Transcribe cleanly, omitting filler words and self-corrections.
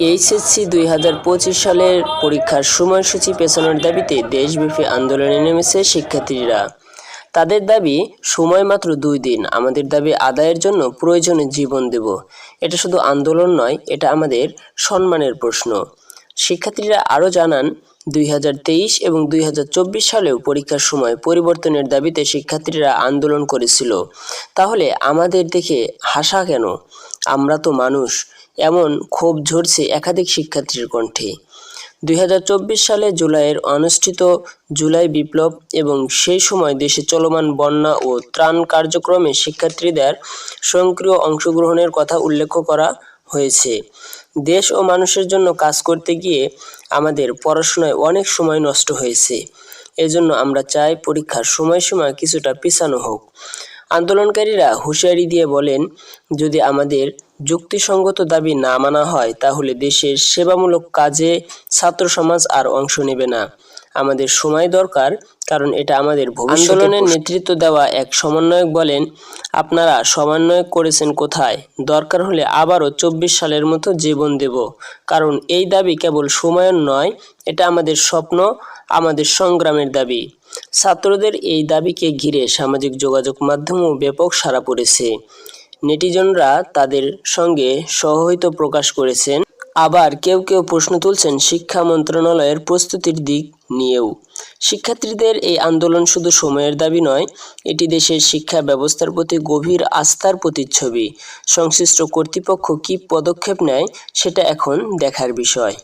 HSC 2025 সালের পরীক্ষার সময়সূচি পেছানোর দাবিতে দেশব্যাপী আন্দোলনে নেমেছে শিক্ষার্থীরা। তাদের দাবি, সময় মাত্র 2 দিন, আমাদের দাবি আদায়ের জন্য প্রয়োজনে জীবন দেব। এটা শুধু আন্দোলন নয়, এটা আমাদের সম্মানের প্রশ্ন। শিক্ষার্থীরা আরও জানান, 2023 এবং 2024 সালেও পরীক্ষার সময় পরিবর্তনের দাবিতে শিক্ষার্থীরা আন্দোলন করেছিল। তাহলে আমাদের দেখে হাসা কেন? আমরা তো মানুষ। এমন ক্ষোভ ঝরছে একাধিক শিক্ষার্থীর কণ্ঠে। 2024 সালে জুলাইয়ের অনুষ্ঠিত জুলাই বিপ্লব এবং সেই সময় দেশে চলমান বন্যা ও ত্রাণ কার্যক্রমে শিক্ষার্থীদের সক্রিয় অংশগ্রহণের কথা উল্লেখ করা হয়েছে। দেশ ও মানুষের জন্য কাজ করতে গিয়ে আমাদের পড়াশোনায় অনেক সময় নষ্ট হয়েছে। এজন্য আমরা চাই পরীক্ষার সময়সীমা কিছুটা পিছানো হোক। আন্দোলনকারীরা হুঁশিয়ারি দিয়ে বলেন, যদি আমাদের যুক্তিসঙ্গত দাবি না মানা হয় তাহলে দেশের সেবামূলক কাজে ছাত্র সমাজ আর অংশ নেবে না। আমাদের সময় দরকার, কারণ এটা আমাদের ভবিষ্যৎ। আন্দোলনের নেতৃত্ব দেওয়া এক সমন্বয়ক বলেন, আপনারা সমন্বয় করেছেন কোথায়? দরকার হলে আবারও 24 সালের মতো জীবন দেব, কারণ এই দাবি কেবল সময়ের নয়, এটা আমাদের স্বপ্ন, আমাদের সংগ্রামের দাবি। ছাত্রদের এই দাবিকে ঘিরে সামাজিক যোগাযোগ মাধ্যমেও ব্যাপক সাড়া পড়েছে। নেটিজনরা তাদের সঙ্গে সহমত প্রকাশ করেছেন। আবার কেউ কেউ প্রশ্ন তুলছেন শিক্ষা মন্ত্রণালয়ের প্রস্তুতির দিক নিয়েও। শিক্ষার্থীদের এই আন্দোলন শুধু সময়ের দাবি নয়, এটি দেশের শিক্ষা ব্যবস্থার প্রতি গভীর আস্থার প্রতিচ্ছবি। সংশ্লিষ্ট কর্তৃপক্ষ কী পদক্ষেপ নেয় সেটা এখন দেখার বিষয়।